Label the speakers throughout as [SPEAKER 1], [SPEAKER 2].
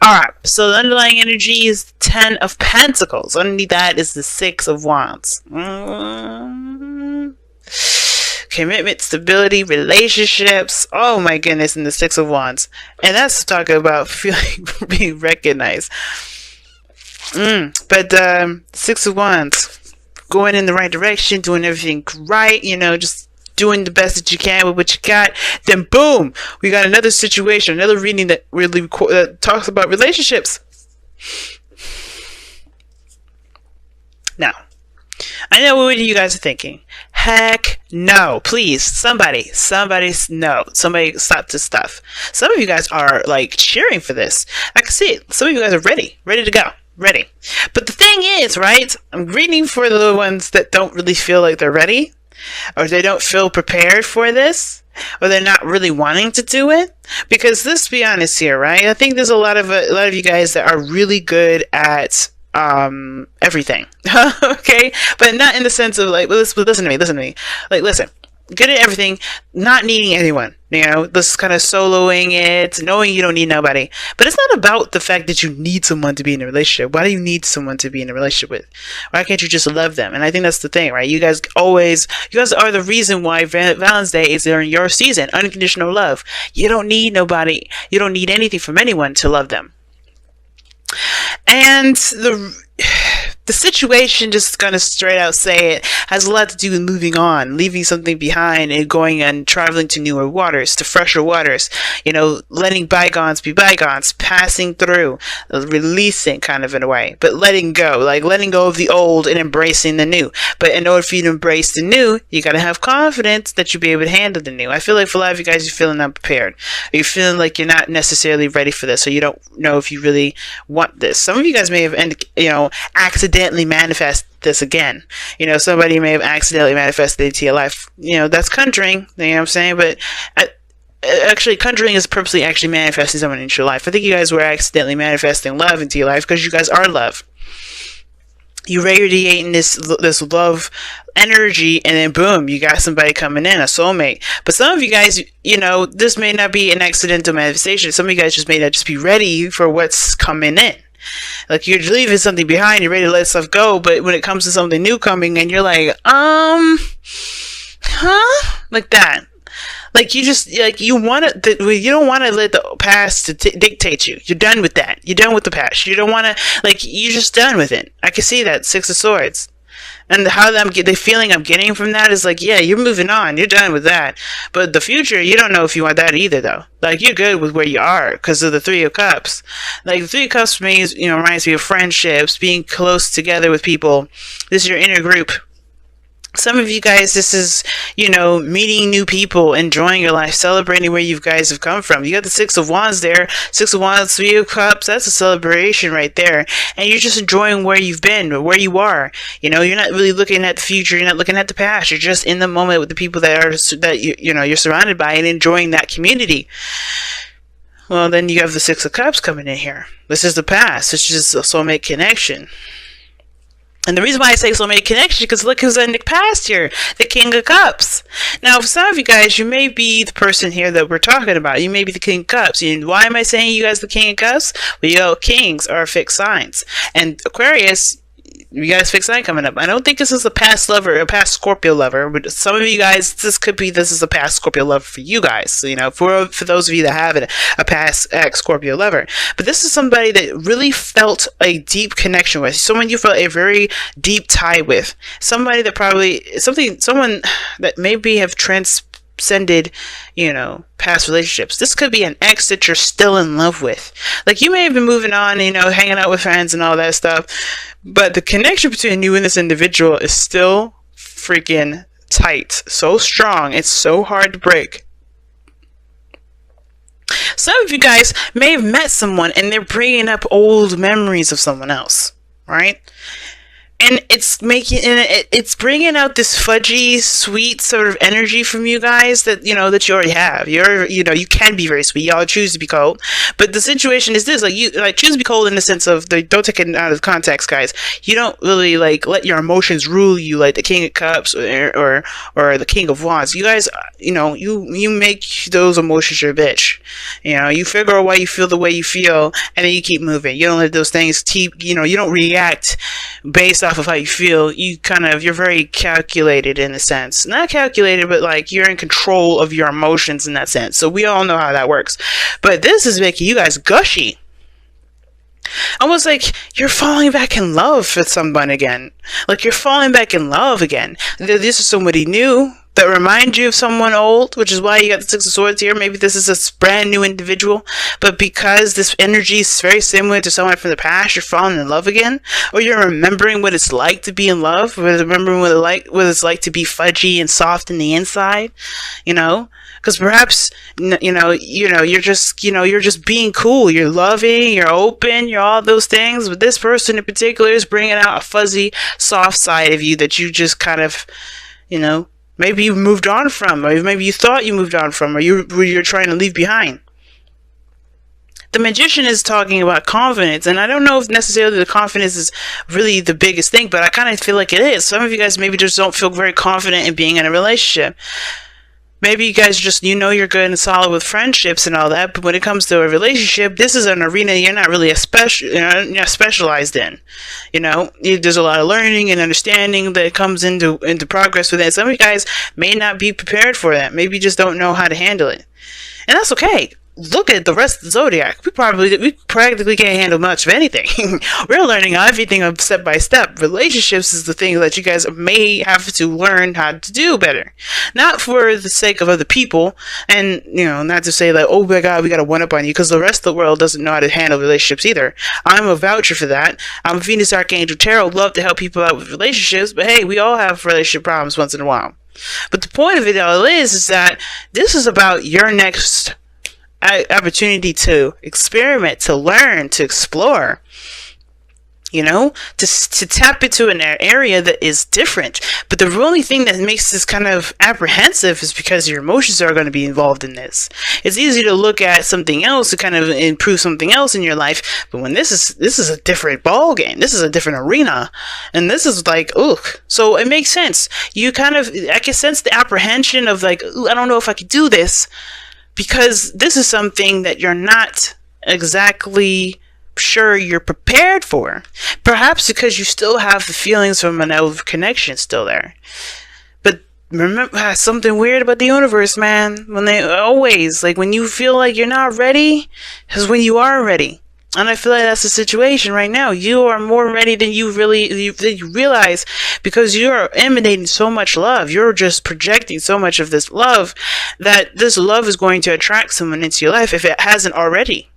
[SPEAKER 1] Alright, so the underlying energy is 10 of Pentacles. Underneath that is the 6 of Wands. Commitment, stability, relationships. Oh my goodness, and the 6 of Wands. And that's talking about feeling being recognized. But 6 of Wands, going in the right direction, doing everything right, you know, just doing the best that you can with what you got. Then boom, we got another situation, another reading that really talks about relationships. Now, I know what you guys are thinking. Heck no. Please, somebody no. Somebody stop this stuff. Some of you guys are like cheering for this. I can see it. Some of you guys are ready to go. Ready. But the thing is, right? I'm reading for the ones that don't really feel like they're ready, or they don't feel prepared for this, or they're not really wanting to do it. Because let's be honest here, right? I think there's a lot of you guys that are really good at everything. Okay, but not in the sense of like, listen to me, like, listen, good at everything, not needing anyone, you know, this kind of soloing it, knowing you don't need nobody. But it's not about the fact that you need someone to be in a relationship. Why do you need someone to be in a relationship with? Why can't you just love them? And I think that's the thing, right? You guys are the reason why Valentine's Day is during your season. Unconditional love. You don't need nobody. You don't need anything from anyone to love them. And the situation, just gonna straight out say it, has a lot to do with moving on, leaving something behind, and going and traveling to newer waters, to fresher waters. You know, letting bygones be bygones, passing through, releasing kind of in a way, but letting go, like letting go of the old and embracing the new. But in order for you to embrace the new, you gotta have confidence that you'll be able to handle the new. I feel like for a lot of you guys, you're feeling unprepared. Or you're feeling like you're not necessarily ready for this, or you don't know if you really want this. Some of you guys may have, accidentally manifest this again. You know, somebody may have accidentally manifested into your life. You know, that's conjuring, you know what I'm saying? But actually, conjuring is purposely actually manifesting someone into your life. I think you guys were accidentally manifesting love into your life because you guys are love. You radiating this love energy, and then boom, you got somebody coming in, a soulmate. But some of you guys, you know, this may not be an accidental manifestation. Some of you guys just may not just be ready for what's coming in. Like, you're leaving something behind, you're ready to let stuff go, but when it comes to something new coming in, you're like, like that. Like, you just, like, you don't want to let the past dictate you. You're done with that. You're done with the past. You don't want to, like, you're just done with it. I can see that, 6 of Swords. And the feeling I'm getting from that is like, yeah, you're moving on. You're done with that. But the future, you don't know if you want that either, though. Like, you're good with where you are because of the 3 of Cups. Like, the 3 of Cups for me is, reminds me of friendships, being close together with people. This is your inner group. Some of you guys, this is, meeting new people, enjoying your life, celebrating where you guys have come from. You got the 6 of Wands there. 6 of Wands, 3 of Cups. That's a celebration right there. And you're just enjoying where you've been, or where you are. You're not really looking at the future. You're not looking at the past. You're just in the moment with the people that you're surrounded by and enjoying that community. Well, then you have the 6 of Cups coming in here. This is the past. This is a soulmate connection. And the reason why I say soulmate connection, because look who's in the past here, the King of Cups. Now, for some of you guys, you may be the person here that we're talking about. You may be the King of Cups. And why am I saying you guys the King of Cups? Well, kings are fixed signs. And Aquarius, you guys fixed sign coming up. I don't think this is a past lover, a past Scorpio lover, but some of you guys, this is a past Scorpio lover for you guys. So, for those of you that have a past ex-Scorpio lover. But this is somebody that really felt a deep connection with. Someone you felt a very deep tie with. Somebody that someone that maybe have transcended, past relationships. This could be an ex that you're still in love with. Like, you may have been moving on, hanging out with friends and all that stuff, but the connection between you and this individual is still freaking tight. So strong. It's so hard to break. Some of you guys may have met someone and they're bringing up old memories of someone else, right? and it's making, and it's bringing out this fudgy sweet sort of energy from you guys that that you already have. You can be very sweet. Y'all choose to be cold, but the situation is this: like, you choose to be cold in the sense of, don't take it out of context, guys. You don't really let your emotions rule you, like the King of Cups or the King of Wands. You guys, you make those emotions your bitch. You figure out why you feel the way you feel, and then you keep moving. You don't let those things keep. You don't react based off of how you feel. You're very calculated in a sense. Not calculated, but you're in control of your emotions in that sense. So we all know how that works. But this is making you guys gushy. Almost like you're falling back in love with someone again. Like you're falling back in love again. This is somebody new that reminds you of someone old, which is why you got the Six of Swords here. Maybe this is a brand new individual, but because this energy is very similar to someone from the past, you're falling in love again, or you're remembering what it's like to be in love, or remembering what it's like to be fudgy and soft in the inside, because perhaps you're just being cool, you're loving, you're open, you're all those things, but this person in particular is bringing out a fuzzy, soft side of you that you just kind of, maybe you moved on from, or maybe you thought you moved on from, or you're trying to leave behind. The Magician is talking about confidence, and I don't know if necessarily the confidence is really the biggest thing, but I kind of feel like it is. Some of you guys maybe just don't feel very confident in being in a relationship. Maybe you guys just, you're good and solid with friendships and all that, but when it comes to a relationship, this is an arena you're not really specialized in. There's a lot of learning and understanding that comes into progress with it. Some of you guys may not be prepared for that. Maybe you just don't know how to handle it. And that's okay. Look at the rest of the zodiac. We practically can't handle much of anything. We're learning everything step by step. Relationships is the thing that you guys may have to learn how to do better. Not for the sake of other people, and not to say oh my god, we got to one up on you, because the rest of the world doesn't know how to handle relationships either. I'm a voucher for that. I'm Venus Archangel Tarot. Love to help people out with relationships, but hey, we all have relationship problems once in a while. But the point of it all is that this is about your next opportunity to experiment, to learn, to explore, to tap into an area that is different. But the only thing that makes this kind of apprehensive is because your emotions are going to be involved in this. It's easy to look at something else to kind of improve something else in your life, but when this is a different ball game, this is a different arena, and this is so it makes sense. I can sense the apprehension of I don't know if I could do this, because this is something that you're not exactly sure you're prepared for. Perhaps because you still have the feelings from an old connection still there. But remember, something weird about the universe, man. When they always, when you feel like you're not ready, is when you are ready. And I feel like that's the situation right now. You are more ready than you realize, because you're emanating so much love. You're just projecting so much of this love, that this love is going to attract someone into your life if it hasn't already.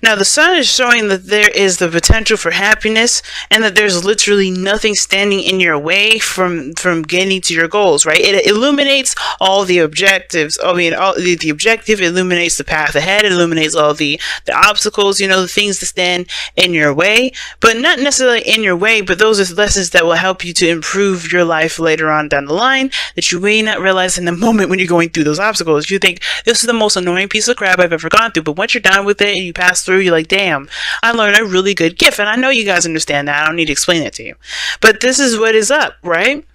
[SPEAKER 1] Now, the sun is showing that there is the potential for happiness, and that there's literally nothing standing in your way from getting to your goals, right? It illuminates all the objectives. The objective illuminates the path ahead. It illuminates all the obstacles, the things that stand in your way, but not necessarily in your way, but those are lessons that will help you to improve your life later on down the line, that you may not realize in the moment when you're going through those obstacles. You think, this is the most annoying piece of crap I've ever gone through, but once you're done with it and you pass through, you're like, damn, I learned a really good gift. And I know you guys understand that. I don't need to explain it to you. But this is what is up, right?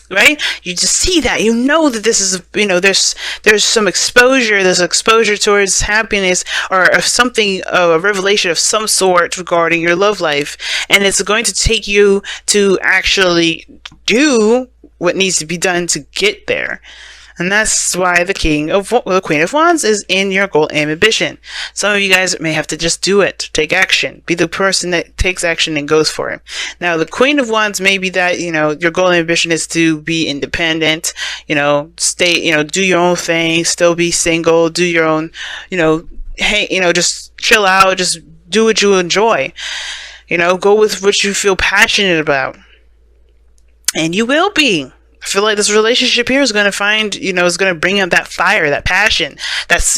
[SPEAKER 1] Right? You just see that. You know that this is, there's some exposure. There's exposure towards happiness, or something, a revelation of some sort regarding your love life. And it's going to take you to actually do what needs to be done to get there. And that's why the Queen of Wands is in your goal and ambition. Some of you guys may have to just do it. Take action. Be the person that takes action and goes for it. Now, the Queen of Wands may be that, your goal and ambition is to be independent, stay, do your own thing, still be single, do your own, hey, just chill out, just do what you enjoy. Go with what you feel passionate about. And you will be. I feel like this relationship here is going to find, is going to bring up that fire, that passion, that's,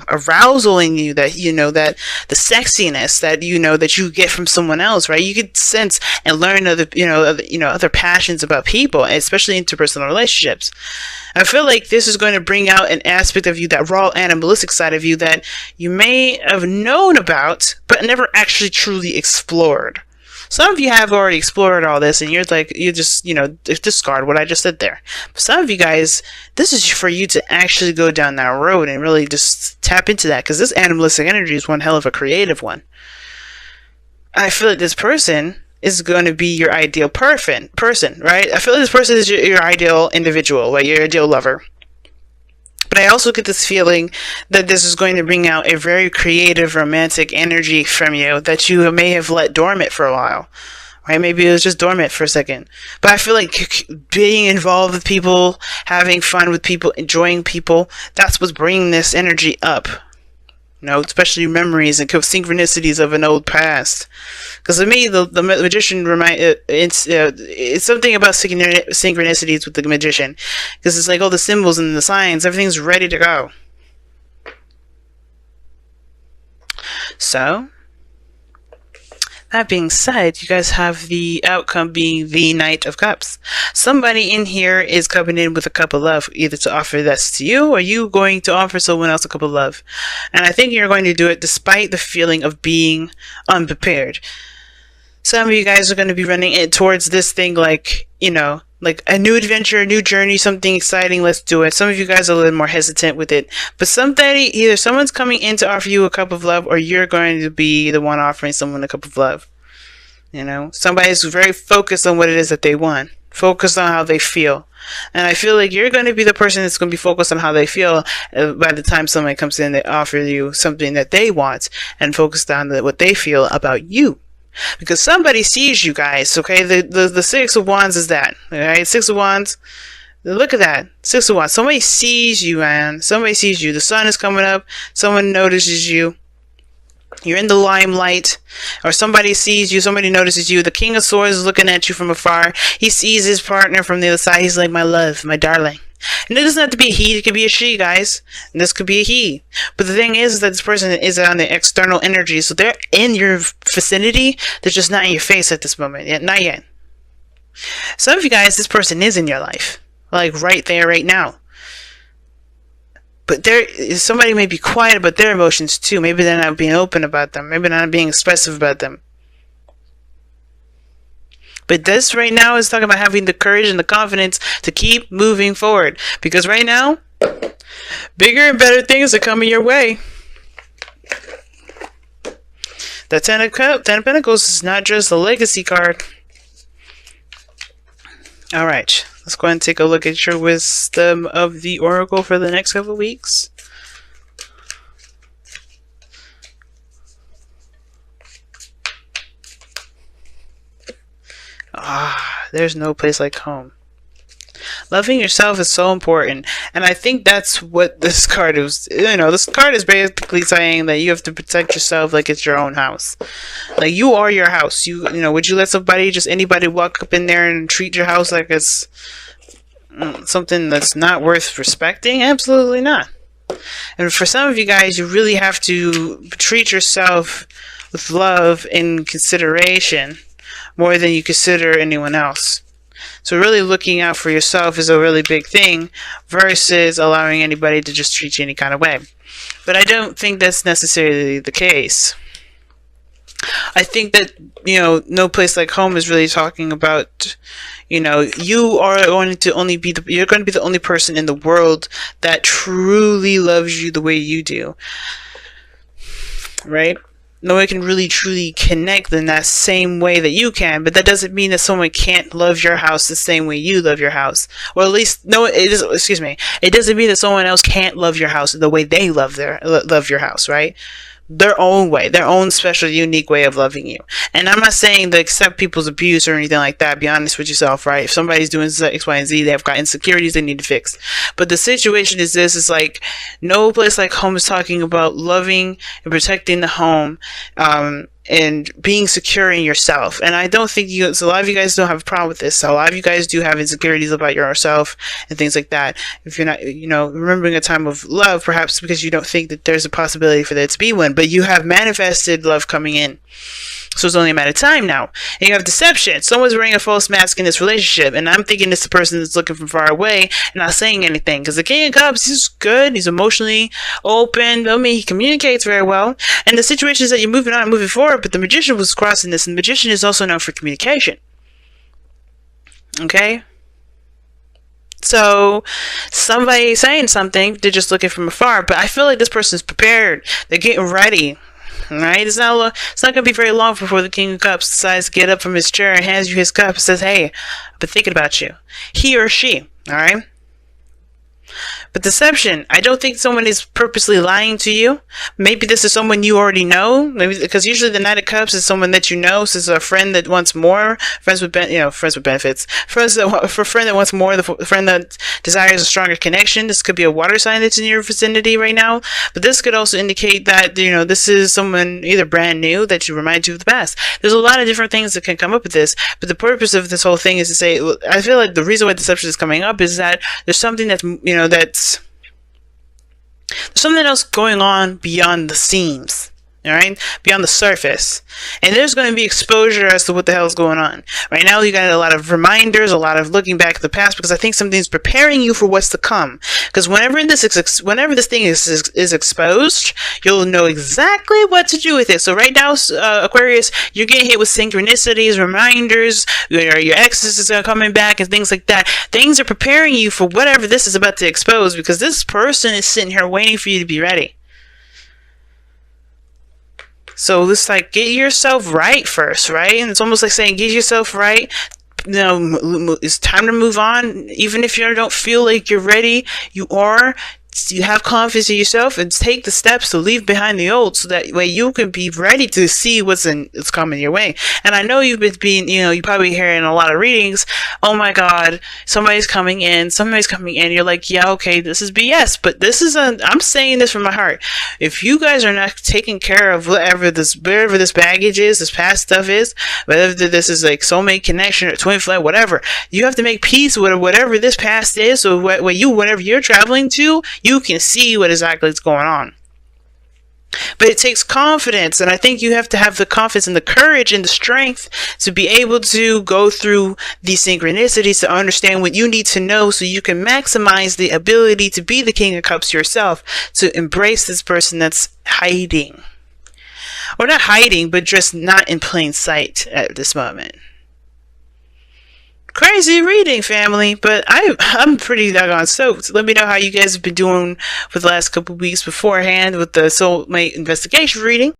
[SPEAKER 1] arousal in you, that, that the sexiness that, that you get from someone else, right? You could sense and learn other passions about people, especially interpersonal relationships. I feel like this is going to bring out an aspect of you, that raw animalistic side of you that you may have known about, but never actually truly explored. Some of you have already explored all this, and you just, discard what I just said there. But some of you guys, this is for you to actually go down that road and really just tap into that, because this animalistic energy is one hell of a creative one. I feel like this person is going to be your ideal person, right? I feel like this person is your ideal individual, right? Your ideal lover. But I also get this feeling that this is going to bring out a very creative, romantic energy from you that you may have let dormant for a while. Right? Maybe it was just dormant for a second. But I feel like being involved with people, having fun with people, enjoying people, that's what's bringing this energy up. Especially memories and synchronicities of an old past. Because to me, the magician it's something about synchronicities with the magician. Because it's like all the symbols and the signs, everything's ready to go. So, that being said, you guys have the outcome being the Knight of Cups. Somebody in here is coming in with a cup of love, either to offer this to you, or you going to offer someone else a cup of love. And I think you're going to do it despite the feeling of being unprepared. Some of you guys are going to be running it towards this thing like a new adventure, a new journey, something exciting, let's do it. Some of you guys are a little more hesitant with it. But either someone's coming in to offer you a cup of love, or you're going to be the one offering someone a cup of love. Somebody's very focused on what it is that they want, focused on how they feel. And I feel like you're going to be the person that's going to be focused on how they feel by the time somebody comes in to offer you something that they want, and focused on what they feel about you. Because somebody sees you guys, okay? The Six of Wands is that, alright? Six of Wands, look at that. Six of Wands. Somebody sees you, man. Somebody sees you. The sun is coming up. Someone notices you. You're in the limelight. Or somebody sees you. Somebody notices you. The King of Swords is looking at you from afar. He sees his partner from the other side. He's like, my love, my darling. And it doesn't have to be a he, it could be a she, guys. And this could be a he. But the thing is that this person is on the external energy, so they're in your vicinity, they're just not in your face at this moment. Yet, not yet. Some of you guys, this person is in your life. Like right there, right now. But somebody may be quiet about their emotions too. Maybe they're not being open about them. Maybe they're not being expressive about them. But this right now is talking about having the courage and the confidence to keep moving forward. Because right now, bigger and better things are coming your way. The Ten of Pentacles is not just a legacy card. Alright, let's go ahead and take a look at your wisdom of the Oracle for the next couple of weeks. There's no place like home. Loving yourself is so important, and I think that's what this card is. This card is basically saying that you have to protect yourself like it's your own house. Like you are your house. Would you let anybody walk up in there and treat your house like it's something that's not worth respecting? Absolutely not. And for some of you guys, you really have to treat yourself with love and consideration more than you consider anyone else. So really looking out for yourself is a really big thing versus allowing anybody to just treat you any kind of way. But I don't think that's necessarily the case. I think that, no place like home is really talking about, you are going to you're going to be the only person in the world that truly loves you the way you do. Right? No one can really truly connect in that same way that you can, but that doesn't mean that someone can't love your house the same way you love your house. Or at least, it doesn't mean that someone else can't love your house the way they love your house, right? Their own way, their own special, unique way of loving you. And I'm not saying to accept people's abuse or anything like that. Be honest with yourself, right? If somebody's doing X, Y, and Z, they've got insecurities they need to fix. But the situation is this, is like, no place like home is talking about loving and protecting the home, and being secure in yourself. And I don't think a lot of you guys don't have a problem with this. So a lot of you guys do have insecurities about yourself and things like that. If you're not, remembering a time of love, perhaps because you don't think that there's a possibility for there to be one, but you have manifested love coming in. So it's only a matter of time now. And you have deception. Someone's wearing a false mask in this relationship, and I'm thinking it's the person that's looking from far away and not saying anything. Because the King of Cups, he's good. He's emotionally open. I mean, he communicates very well. And the situation is that you're moving on and moving forward, but the Magician was crossing this, and the Magician is also known for communication. Okay? So, somebody saying something, they're just looking from afar, but I feel like this person's prepared. They're getting ready. Right? It's not going to be very long before the King of Cups decides to get up from his chair and hands you his cup and says, hey, I've been thinking about you. He or she. Alright? But deception, I don't think someone is purposely lying to you. Maybe this is someone you already know. Maybe because usually the Knight of Cups is someone that you know. So it's a friend that wants more. Friends with benefits. For a friend that wants more. The friend that desires a stronger connection. This could be a water sign that's in your vicinity right now. But this could also indicate that this is someone either brand new that remind you of the past. There's a lot of different things that can come up with this. But the purpose of this whole thing is to say, I feel like the reason why deception is coming up is that there's something that's there's something else going on beyond the scenes. Alright? Beyond the surface. And there's going to be exposure as to what the hell is going on. Right now you got a lot of reminders, a lot of looking back at the past, because I think something's preparing you for what's to come. Because whenever this thing is exposed, you'll know exactly what to do with it. So right now, Aquarius, you're getting hit with synchronicities, reminders, your exes is coming back and things like that. Things are preparing you for whatever this is about to expose, because this person is sitting here waiting for you to be ready. So it's like, get yourself right first, right? And it's almost like saying, get yourself right. It's time to move on. Even if you don't feel like you're ready, you have confidence in yourself, and take the steps to leave behind the old, so that way you can be ready to see what's coming your way. And I know you've been you probably hearing a lot of readings, oh my god, somebody's coming in. You're like, yeah, okay, this is BS, but I'm saying this from my heart. If you guys are not taking care of whatever this baggage is, this past stuff is, whether this is like soulmate connection or twin flame, whatever, you have to make peace with whatever this past is, so whenever you're traveling to, you can see what exactly is going on. But it takes confidence, and I think you have to have the confidence and the courage and the strength to be able to go through these synchronicities, to understand what you need to know, so you can maximize the ability to be the King of Cups yourself, to embrace this person that's hiding. Or not hiding, but just not in plain sight at this moment. Crazy reading, family, but I'm pretty doggone stoked. Let me know how you guys have been doing for the last couple of weeks beforehand with the soulmate investigation reading.